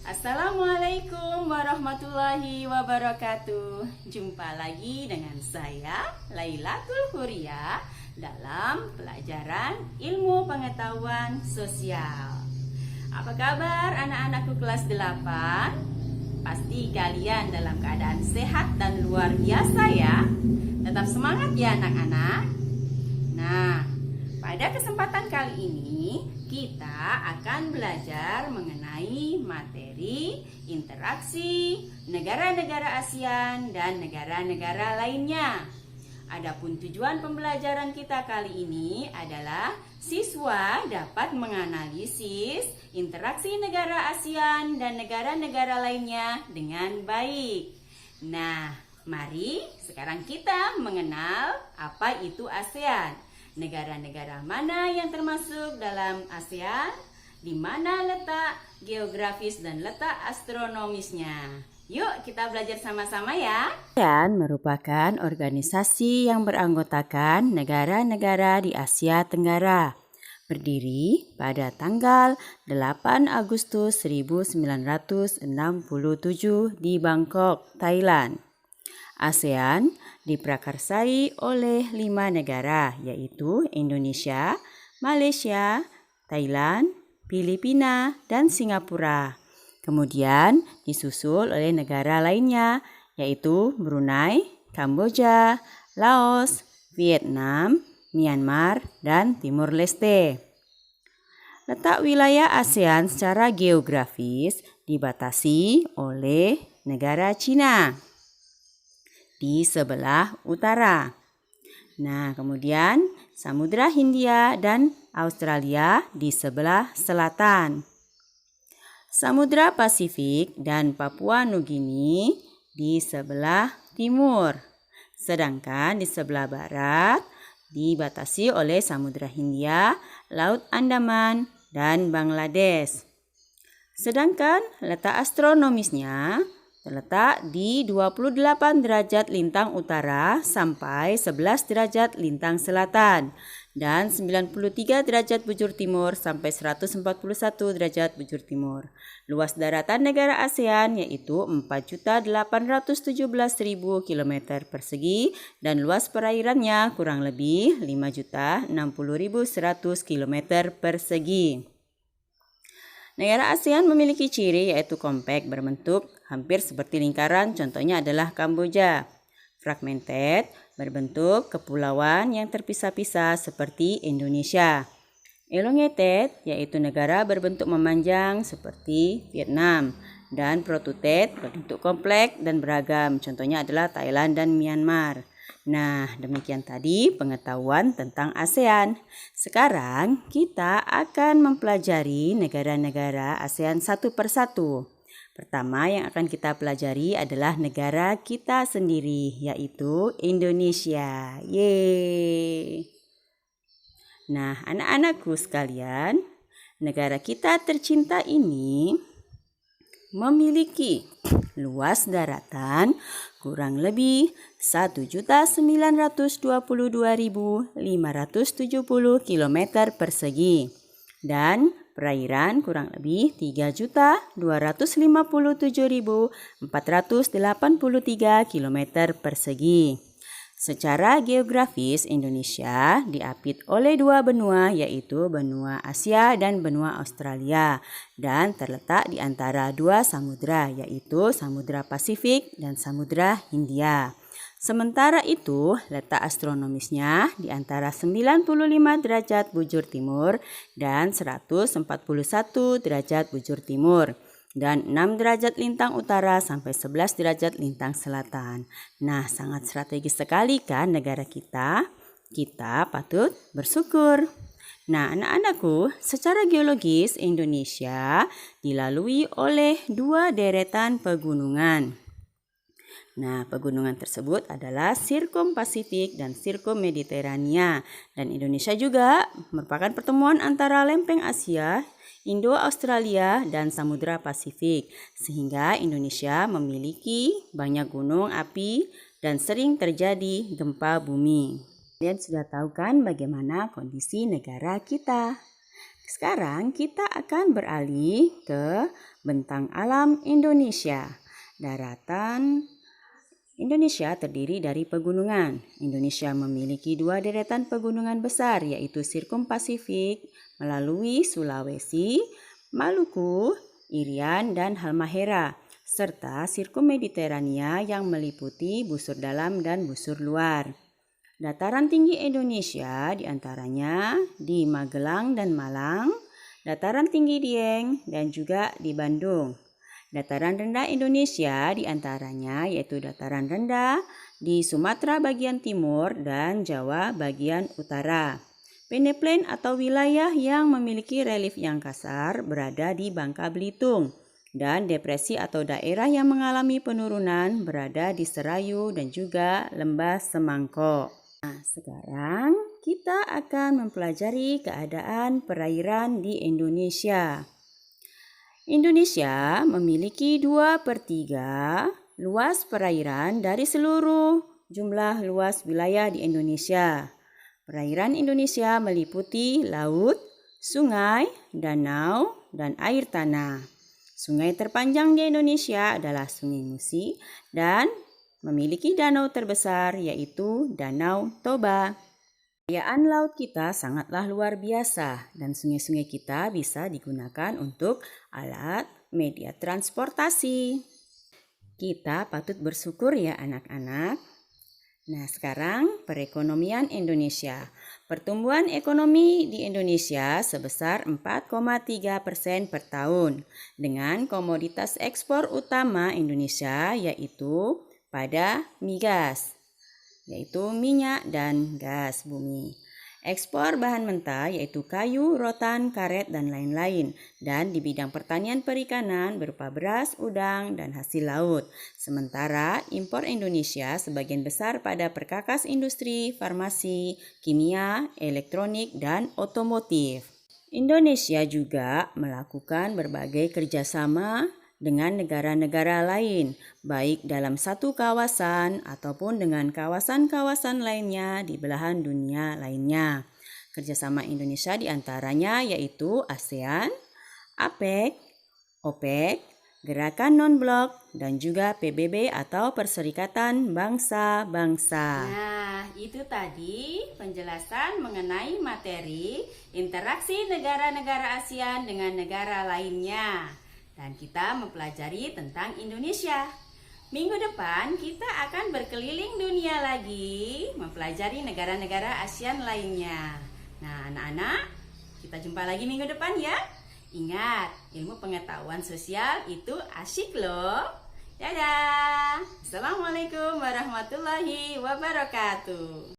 Assalamualaikum warahmatullahi wabarakatuh. Jumpa lagi dengan saya Lailatul Huria dalam pelajaran ilmu pengetahuan sosial. Apa kabar anak-anakku kelas 8? Pasti kalian dalam keadaan sehat dan luar biasa ya. Tetap semangat ya anak-anak. Nah, pada kesempatan kali ini kita akan belajar mengenai materi interaksi negara-negara ASEAN dan negara-negara lainnya. Adapun tujuan pembelajaran kita kali ini adalah siswa dapat menganalisis interaksi negara ASEAN dan negara-negara lainnya dengan baik. Nah, mari sekarang kita mengenal apa itu ASEAN. Negara-negara mana yang termasuk dalam ASEAN, di mana letak geografis dan letak astronomisnya. Yuk kita belajar sama-sama ya. ASEAN merupakan organisasi yang beranggotakan negara-negara di Asia Tenggara. Berdiri pada tanggal 8 Agustus 1967 di Bangkok, Thailand. ASEAN diprakarsai oleh 5 negara, yaitu Indonesia, Malaysia, Thailand, Filipina, dan Singapura. Kemudian disusul oleh negara lainnya, yaitu Brunei, Kamboja, Laos, Vietnam, Myanmar, dan Timur Leste. Letak wilayah ASEAN secara geografis dibatasi oleh negara Cina di sebelah utara. Nah, kemudian Samudra Hindia dan Australia di sebelah selatan. Samudra Pasifik dan Papua Nugini di sebelah timur. Sedangkan di sebelah barat dibatasi oleh Samudra Hindia, Laut Andaman, dan Bangladesh. Sedangkan letak astronomisnya terletak di 28 derajat lintang utara sampai 11 derajat lintang selatan dan 93 derajat bujur timur sampai 141 derajat bujur timur. Luas daratan negara ASEAN yaitu 4.817.000 km persegi dan luas perairannya kurang lebih 5.060.100 km persegi. Negara ASEAN memiliki ciri yaitu kompak berbentuk hampir seperti lingkaran, contohnya adalah Kamboja. Fragmented berbentuk kepulauan yang terpisah-pisah seperti Indonesia. Elongated yaitu negara berbentuk memanjang seperti Vietnam. Dan protruded berbentuk kompleks dan beragam, contohnya adalah Thailand dan Myanmar. Nah, demikian tadi pengetahuan tentang ASEAN. Sekarang kita akan mempelajari negara-negara ASEAN satu persatu. Pertama yang akan kita pelajari adalah negara kita sendiri, yaitu Indonesia. Yeay! Nah, anak-anakku sekalian, negara kita tercinta ini memiliki luas daratan kurang lebih 1.922.570 km persegi dan perairan kurang lebih 3.257.483 km persegi. Secara geografis, Indonesia diapit oleh 2 benua, yaitu benua Asia dan benua Australia, dan terletak di antara 2 samudra, yaitu Samudra Pasifik dan Samudra Hindia. Sementara itu, letak astronomisnya di antara 95 derajat bujur timur dan 141 derajat bujur timur. Dan 6 derajat lintang utara sampai 11 derajat lintang selatan. Nah, sangat strategis sekali kan negara kita? Kita patut bersyukur. Nah, anak-anakku, secara geologis Indonesia dilalui oleh 2 deretan pegunungan. Nah, pegunungan tersebut adalah Sirkum Pasifik dan Sirkum Mediterania. Dan Indonesia juga merupakan pertemuan antara lempeng Asia, Indo-Australia, dan Samudra Pasifik. Sehingga Indonesia memiliki banyak gunung api dan sering terjadi gempa bumi. Kalian sudah tahu kan bagaimana kondisi negara kita? Sekarang kita akan beralih ke bentang alam Indonesia. Daratan Indonesia terdiri dari pegunungan. Indonesia memiliki 2 deretan pegunungan besar, yaitu Sirkum Pasifik melalui Sulawesi, Maluku, Irian, dan Halmahera, serta Sirkum Mediterania yang meliputi busur dalam dan busur luar. Dataran tinggi Indonesia diantaranya di Magelang dan Malang, dataran tinggi Dieng, dan juga di Bandung. Dataran rendah Indonesia diantaranya yaitu dataran rendah di Sumatera bagian timur dan Jawa bagian utara. Peneplain atau wilayah yang memiliki relief yang kasar berada di Bangka Belitung, dan depresi atau daerah yang mengalami penurunan berada di Serayu dan juga Lembah Semangkok. Nah, sekarang kita akan mempelajari keadaan perairan di Indonesia. Indonesia memiliki 2/3 luas perairan dari seluruh jumlah luas wilayah di Indonesia. Perairan Indonesia meliputi laut, sungai, danau, dan air tanah. Sungai terpanjang di Indonesia adalah Sungai Musi dan memiliki danau terbesar yaitu Danau Toba. Kekayaan laut kita sangatlah luar biasa dan sungai-sungai kita bisa digunakan untuk alat media transportasi. Kita patut bersyukur ya anak-anak. Nah, sekarang perekonomian Indonesia. Pertumbuhan ekonomi di Indonesia sebesar 4,3% per tahun dengan komoditas ekspor utama Indonesia yaitu pada migas, yaitu minyak dan gas bumi. Ekspor bahan mentah yaitu kayu, rotan, karet, dan lain-lain. Dan di bidang pertanian perikanan berupa beras, udang, dan hasil laut. Sementara impor Indonesia sebagian besar pada perkakas industri, farmasi, kimia, elektronik, dan otomotif. Indonesia juga melakukan berbagai kerjasama dengan negara-negara lain, baik dalam satu kawasan ataupun dengan kawasan-kawasan lainnya di belahan dunia lainnya. Kerjasama Indonesia diantaranya yaitu ASEAN, APEC, OPEC, Gerakan Non-Blok, dan juga PBB atau Perserikatan Bangsa-Bangsa. Nah, itu tadi penjelasan mengenai materi interaksi negara-negara ASEAN dengan negara lainnya. Dan kita mempelajari tentang Indonesia. Minggu depan kita akan berkeliling dunia lagi, mempelajari negara-negara ASEAN lainnya. Nah, anak-anak, kita jumpa lagi minggu depan ya. Ingat, ilmu pengetahuan sosial itu asyik loh. Dadah. Assalamualaikum warahmatullahi wabarakatuh.